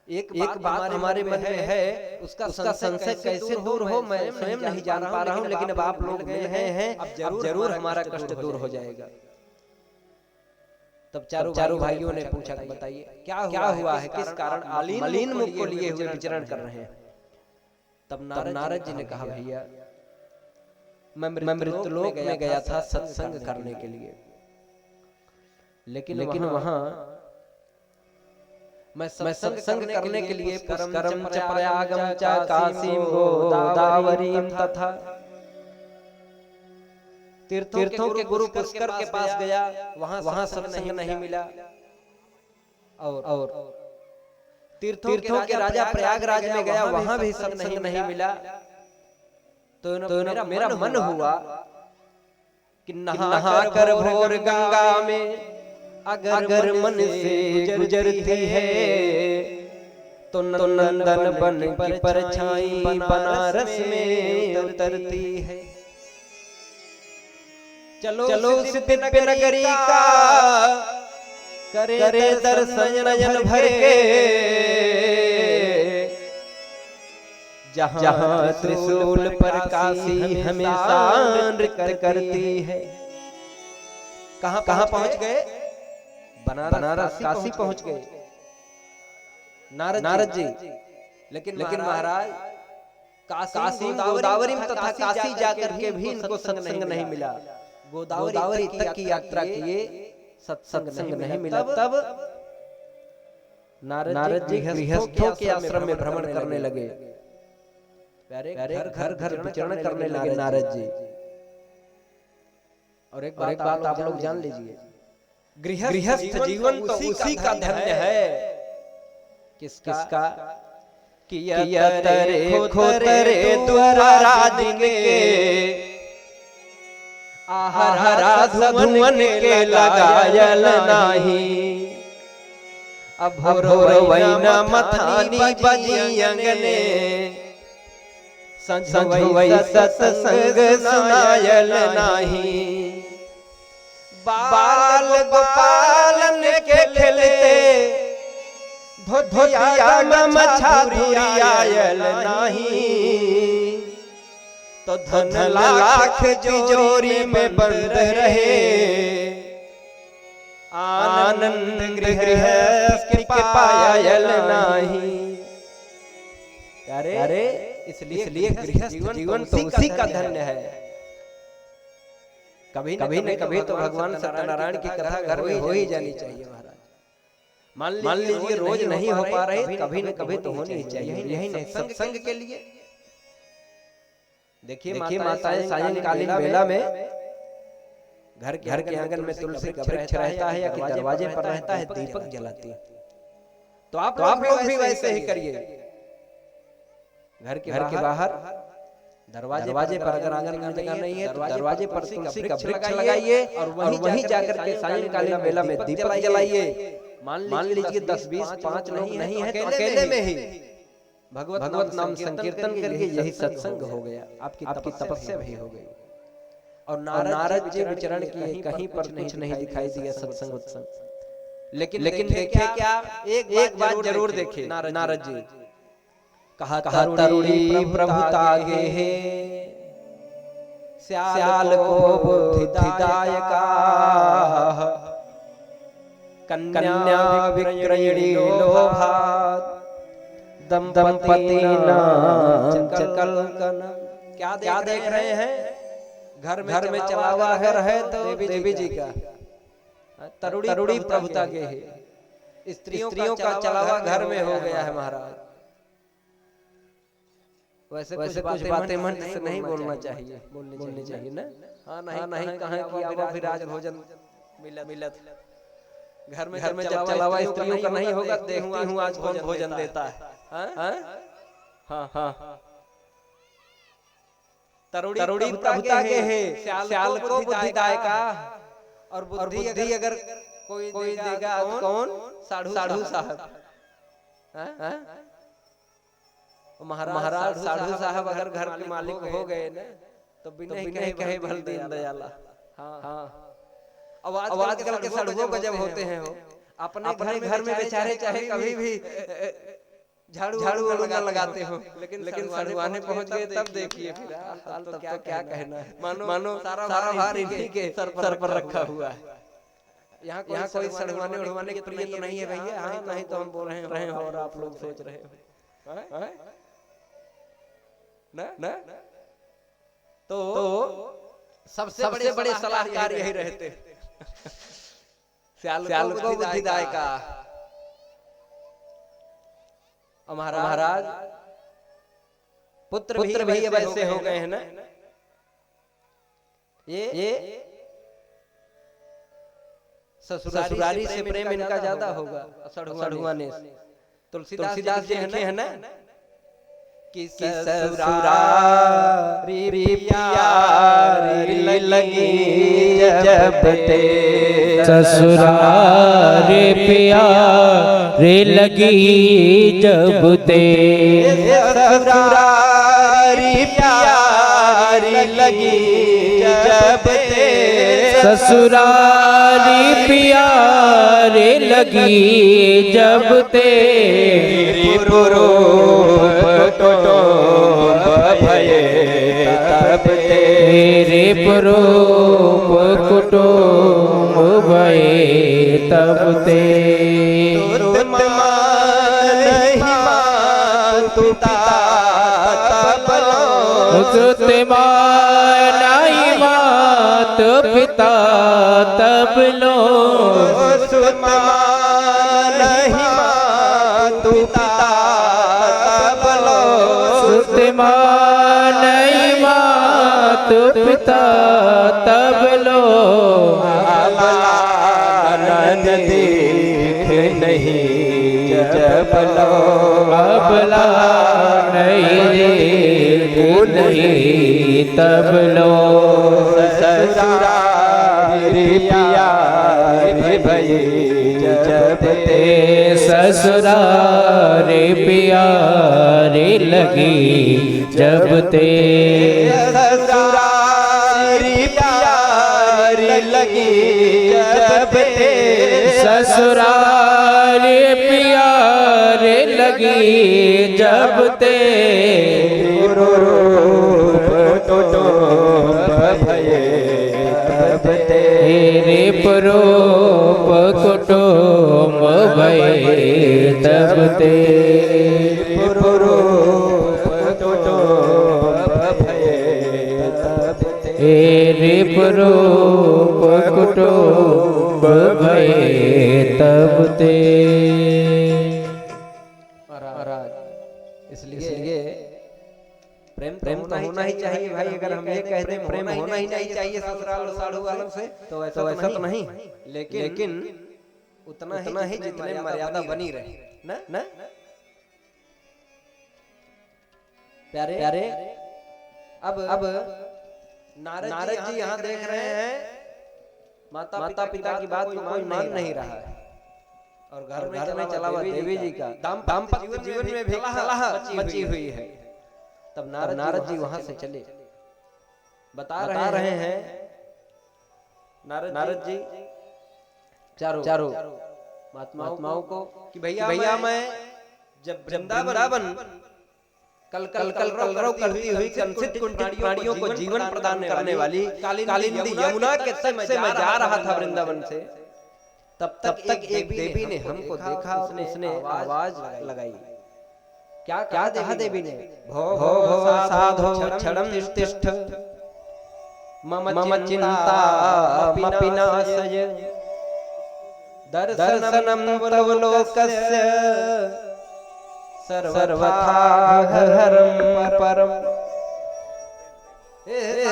एक बात हमारे मन में है, उसका संशय कैसे दूर हो मैं स्वयं नहीं जान पा रहा हूँ, लेकिन अब आप लोग मिल रहे हैं, अब जरूर हमारा कष्ट दूर हो जाएगा। तब चारों भाइयों ने पूछा कि बताइए क्या हुआ है, किस कारण मलिन मुख को लिए हुए विचरण कर रहे हैं? तब नारद जी ने कहा भैया मैं मृतलोक में गया था सत्संग करने के लिए, लेकिन वहां मैं सत्संग करने के लिए पुष्करम च प्रयागम च काशीम गोदावरीम तथा तीर्थों के गुरु पुष्कर के पास गया, वहां सत्संग नहीं मिला। और तीर्थों के राजा प्रयागराज में गया, वहां भी सत्संग नहीं मिला। तो मेरा मन हुआ कि नहाकर भोर गंगा में अगर मन से गुजरती है तो नंदन बन की परछाई बनारस में उतरती है। चलो सिद्ध नगरी का करे दर्शन नयन भर के, जहाँ त्रिशूल पर काशी हमेशा नृत्य करती है। कहाँ पहुंच गए? बनारस काशी पहुंच गए नारद जी। लेकिन महाराज काशी गोदावरी तथा काशी जाकर के भी इनको सत्संग नहीं मिला। गोदावरी तक की यात्रा किए, सत्संग नहीं मिला। तब नारद जी गृहस्थों के आश्रम में भ्रमण करने लगे, घर विचरण करने लगे नारद जी। और एक बात आप लोग जान लीजिए, गृहस्थ जीवन तो उसी का धन्य है। किसका? किया तरे खोतरे द्वारा जिनके आहारा धुवन के लगायल नाही। अब भोर वैना मथानी बजी अंगने, संझवई सत्संग सुनायल नाही। बाल गोपालन के खेलते धोतिया गमछा धुरियायल नाही। तो धन लाख तिजोरी में बंद रहे, आनंद गृहस्थ के पायल नाही। अरे इसलिए गृहस्थ जीवन तो उसी का धन्य है। कभी न कभी तो भगवान सत्यनारायण की कथा घर में हो ही जानी चाहिए महाराज। मान लीजिए रोज नहीं हो पा रही, कभी न कभी तो होनी ही चाहिए। यही नहीं, सत्संग के लिए देखिए माताएं सायंकालीन बेला में घर के आंगन में तुलसी का वृक्ष रहता है या कि दरवाजे पर रहता है, दीपक जलाती है। तो आप लोग भी वैसे ही करिए। घर के बाहर दरवाजे पर अगर आंगन में जगह नहीं है तो दरवाजे पर तुलसी का वृक्ष लगाइए और वहीं जाकर के सायंकालीन बेला में दीपक जलाइए। मान लीजिए 10, 20, 5 लोग नहीं है तो अकेले में ही भगवत नाम संकीर्तन करके यही सत्संग हो गया, आपकी तपस्या भी हो गई। और नारद जी विचरण किए, कहीं पर कुछ नहीं दिखाई दिया सत्संग उत्संग। लेकिन देखे क्या, एक बात जरूर देखे नारद जी। कहा तरुणी प्रभुता गे है, स्याल को बुद्धिदायका, कन्या विक्रयणी लोभात दंपति क्या देख रहे हैं? घर में चलावा है तो देवी जी का तरुणी प्रभुता के है। स्त्रियों का चलावा घर में हो गया है महाराज। वैसे कुछ बातें मन से नहीं बोलना चाहिए, बोलनी चाहिए ना। हाँ नहीं कहाँ कि फिर आज भोजन मिलत। घर में जब चलावा स्त्रियों का नहीं होगा, देखती हूँ आज कौन भोजन देता है। हाँ तरुणी प्रभुता के है, स्याल को बुद्धिदायका। और बुद्धि अगर कोई देगा तो कौन? साधु साहब। महाराज साधु साहब अगर घर के मालिक हो गए ना तो बिना कहे भल दीन दयाला। हाँ अब आजकल के साधुओं का जब होते हैं हो अपने घर में बेचारे चाहे कभी भी झाड़ू लगाते हो, लेकिन साधुआने पहुंच गए तब देखिए फिर हाल तो क्या कहना है। मानो सारा भार इन्हीं के सर पर रखा हुआ है। यहाँ कोई साधुआने उड़वाने के प्रिय तो नहीं है भैया। हाँ नहीं तो हम बोल रहे हो और आप लोग सोच रहे हो ना। तो सबसे बड़े सलाहकार यही रहते श्याल को बुद्धिदाय का। महाराज पुत्र भी वैसे हो गए हैं ना, ये ससुरारी से प्रेम इनका ज्यादा होगा सढ़ुआने से। तुलसीदास जी है ना कि ससुरारी प्यारी लगी जब ते, ससुरारी प्यारी लगी जब ते, ससुरारी प्यारी लगी जब ते, ससुरारी प्यारी लगी जब ते, भये तब तेरे पुरूप कुटुम्ब भये तब ते, सुत मानाई मात पिता तब लो, सुत मानाई मात पिता तब लो, सुत मानाई मात पिता तब लो, आनंद देख नहीं जब लो, अबला नहीं देख नहीं तब लो, ससुरारी प्यारी भये जब ते, ससुरारी प्यारी लगी जब ते, ससुरारी प्यारी लगी जब ते, ससुरारी प्यारी लगी जब ते, भये तब ते, तेरे पुरूप कुटुम्ब भये तब ते, पुरूप कुटुम्ब भये तब ते, तेरे पुरूप कुटुम्ब भये तब ते। इसलिए प्रेम तो होना ही चाहिए भाई। अगर हम ये कह दें प्रेम होना ही नहीं चाहिए ससुराल साढ़ू वालों से तो ऐसा तो नहीं, लेकिन उतना ही जितने मर्यादा बनी रहे ना प्यारे। अब नारद जी यहाँ देख रहे हैं माता पिता की बात को कोई मान नहीं रहा है और घर में चला हुआ देवी जी का दाम्पत्य जीवन में भी कलह मची हुई है। तब नारद जी वहां से चले, बता रहे हैं नारद जी चारों महात्माओं को कि भैया मैं जब वृंदावन कल करती हुई कंसित कुंठित प्राणियों को जीवन प्रदान करने वाली कालिंदी यमुना के तट से मैं जा रहा था वृंदावन से, तब तक एक देवी ने हमको देखा और उसने आवाज लगाई। क्या देखा देवी ने? भो साधो क्षणं तिष्ठ मम चिंता विनाशय दर्शनं तवलोकस्य सर्वथा हरं परम।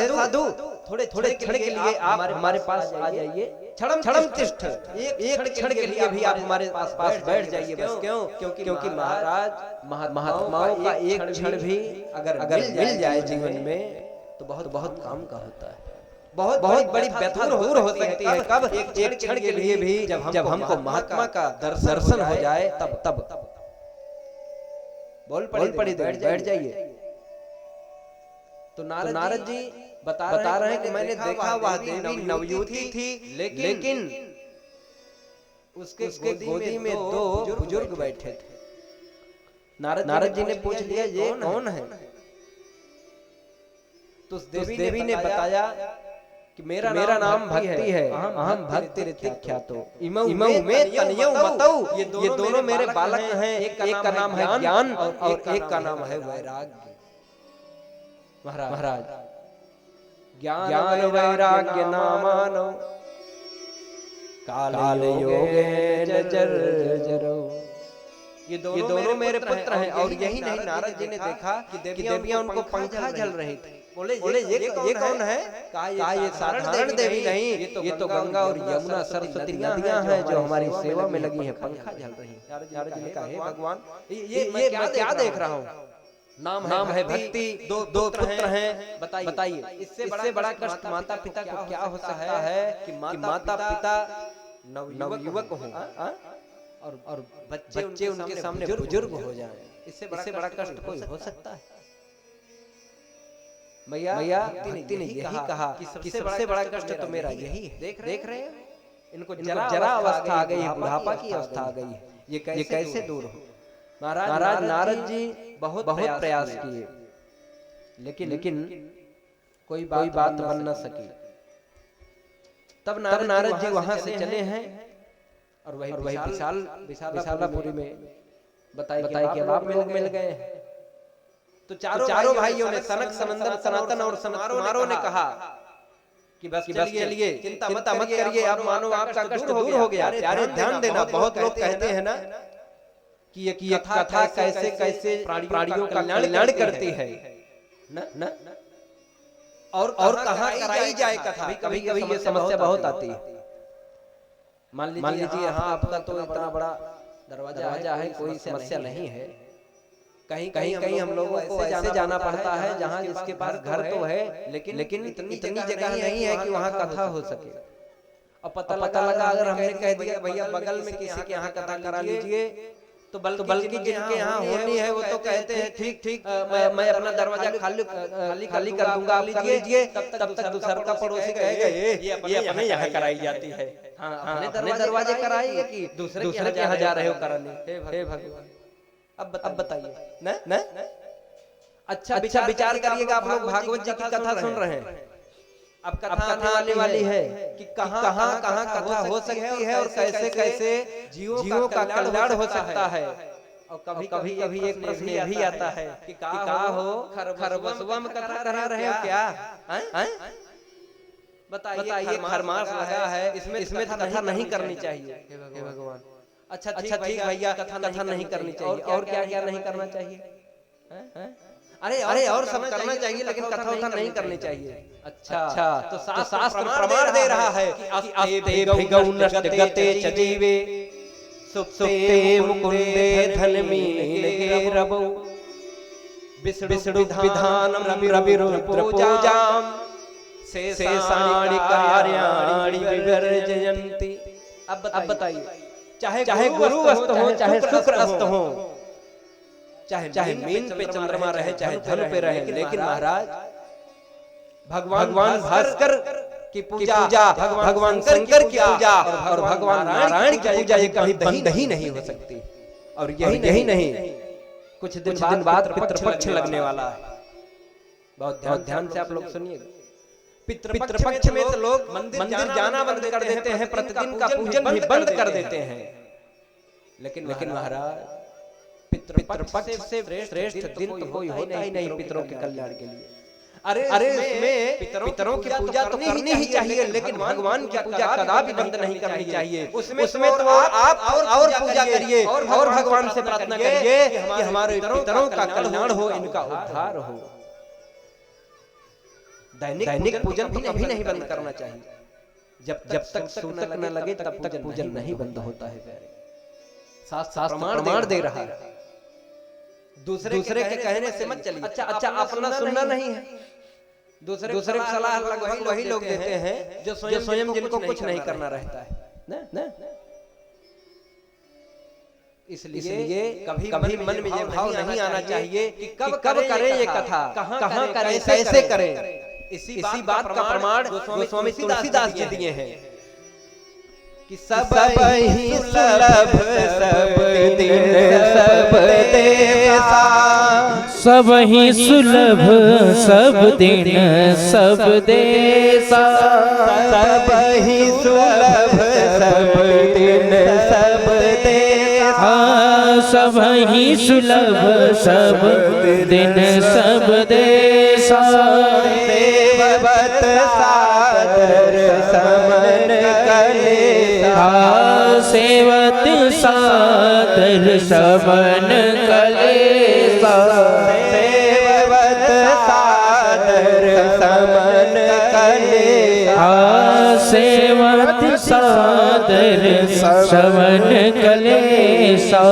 साधु थोड़े क्षण के लिए आप हमारे पास आ जाइए। क्षणम तिष्ठ, एक क्षण के लिए भी आप हमारे पास बैठ जाइए बस। क्यों? क्योंकि महाराज महात्माओं का एक क्षण भी अगर मिल जाए जीवन में तो बहुत काम का होता है। बहुत बड़ी व्यथा दूर हो सकती है। कब? एक क्षण के लिए भी जब हमको महात्मा का दर्शन हो जाए तब बोल पड़ी बैठ जाइए। तो नारद जी बता रहे हैं कि मैंने देखा वह देवी नवयुवती थी, लेकिन उसके गोदी में दो बुजुर्ग बैठे थे। नारद जी ने पूछ लिया ये कौन है? तो उस देवी ने बताया कि मेरा नाम भक्ति है, अहम भक्ति ऋतिख्यातो इमौ में तनयौ मतौ। ये दोनों मेरे बालक हैं। एक का नाम है ज्ञान और एक का नाम है वैराग्य। महाराज ज्ञान वैराग्य नामानो काल योगेन जर्जरो। ये दोनों मेरे पुत्र हैं। और यही नहीं, नारद जी ने देखा कि देवियां उनको पंखा झल रही थी। बोले ये कौन है? कहा ये साधारण देवी नहीं, ये तो गंगा और यमुना सरस्वती नदियां हैं जो हमारी सेवा में लगी हैं, पंखा झल रही हैं। नारद जी ने कहा, हे भगवान, ये मैं क्या देख रहा हूँ? नाम है भक्ति, दो पुत्र हैं, बताइए इससे बड़ा कष्ट माता पिता को क्या हो सकता है कि माता पिता नवयुवक हों और बच्चे उनके सामने बुजुर्ग हो जाएं। इससे बड़ा कष्ट कोई हो सकता है? मैया भक्ति ने यही कहा कि सबसे बड़ा कष्ट तो मेरा यही है। देख रहे हैं इनको जरा अवस्था आ गई है, बुढ़ापा की अवस्था आ गई है, ये कैसे दूर हो? महाराज नारद जी बहुत प्रयास किए, लेकिन कोई बात बन न सकी। तब नारद जी वहां से चले हैं और वही विशालापुरी में बताई कि अब आप लोग मिल गए हैं। तो चारों भाइयों ने, सनक, सनंदन, सनातन और सनत कुमारों ने कहा कि बस चलिए, चिंता मत करिए, अब मानो आपका कष्ट दूर हो गया। प्यारे ध्यान देना, बहुत लोग कहते हैं ना कि ये कथा कैसे प्राणियों का कल्याण करती है न? और कहाँ कराई जाए कथा? कभी ये समस्या बहुत आती है। मान लीजिए हाँ, आपका तो इतना बड़ा दरवाजा है, कोई समस्या नहीं है। कहीं हम लोगों को ऐसे जाना पड़ता है जहाँ जिसके पास घर तो है, लेकिन इतनी जगह नहीं है कि वहाँ कथा हो सके। और पता लगा अगर हमने कह दिया भैया बगल में किसी के यहाँ कथा करा लीजिए, तो बल्कि जिनके यहाँ होनी है वो तो कहते हैं ठीक मैं अपना दरवाजा खाली कर दूंगा, आप कर लीजिए। तब तक दूसरा का पड़ोसी कहेगा ये अपने यहाँ कराई जाती है। अपने दरवाजे कराइए कि दूसरे के यहाँ जा रहे हो कराने? हे भगवान, अब बताइए न? अच्छा विचार करिएगा। आप लोग भागवत जी की कथा सुन रहे हैं, अब कथा आने वाली है कि कहाँ कथा हो सकती है और कैसे जीवों का कल्याण हो सकता है। और कभी एक प्रश्न ये भी आता है कि का हो खरबसुआ में कथा करा रहे हो क्या? बताइए, खरमास लगा है, इसमें कथा नहीं करनी चाहिए। हे भगवान, अच्छा ठीक भैया, कथा नहीं करनी चाहिए। और क्या नहीं करना चाहिए? अरे और सब करना चाहिए, लेकिन कथा नहीं करनी चाहिए। अच्छा तो शास्त्र प्रमाण दे रहा है कि अस्ते गौ नष्ट गते च जीवे सुप्ते मुकुंदे धनमीन रवो विष्णु विधानम रविरुद्र पूजाम शेषाणि कार्याणि विवर्जयन्ति। अब बताइए, चाहे गुरु अस्त हो, चाहे शुक्र अस्त हो, चाहे मीन पे चंद्रमा रहे, चाहे धन पे रहे, लेकिन महाराज भगवान भास्कर की पूजा, भगवान शंकर की पूजा और भगवान नारायण की पूजा ये कहीं बंद ही नहीं हो सकती। और यही नहीं, कुछ दिन बाद पितृपक्ष लगने वाला है। बहुत ध्यान से आप लोग सुनिएगा। पितृपक्ष में तो लोग मंदिर जाना बंद कर देते हैं, प्रतिदिन का पूजन भी बंद कर देते हैं। लेकिन महाराज पितृपक्ष से श्रेष्ठ दिन तो कोई होता ही नहीं पितरों के कल्याण के लिए। अरे उसमें पितरों की पूजा तो करनी ही चाहिए, लेकिन भगवान की पूजा कदापि बंद नहीं करनी चाहिए। उसमें तो आप और पूजा करिए और भगवान से प्रार्थना करिए कि हमारे पितरों का कल्याण हो, इनका उद्धार हो। दैनिक पूजन भी कभी नहीं बंद करना चाहिए। जब तक सूतक न लगे तब तक पूजन नहीं बंद होता है। शास्त्र प्रमाण दे रहा है, दूसरे के कहने से मत चलिए। अच्छा अपना सुनना नहीं है, दूसरे की सलाह वही लोग देते हैं जो स्वयं जिनको कुछ नहीं करना रहता है ना? इसलिए कभी मन में ये भाव नहीं आना चाहिए कि कब करें ये कथा, कहाँ करें, कैसे करें। इसी बात का प्रमाण गोस्वामी तुलसीदास जी दिए हैं कि सब ही सुलभ सब दिन सब देसा, सब ही सुलभ सब दिन सब देसा, सब ही सुलभ सब दिन सब देसा, सब ही सुलभ सब दिन सब देसा। सेवत सादर समन कलेसा सेवत सादर समन कलेसा सेवत सादर समन कलेसा सेवत सादर समन कलेसा।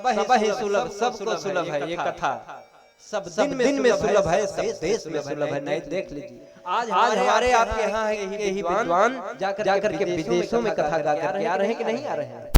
सब ही सुलभ, सबको सुलभ है ये कथा। सब दिन में सुलभ है, सब देश में सुलभ है। नहीं देख लीजिए, आज हमारे आपके यहाँ ही विद्वान जाकर के विदेशों में कथा गा कर आ रहे हैं कि नहीं आ रहे हैं?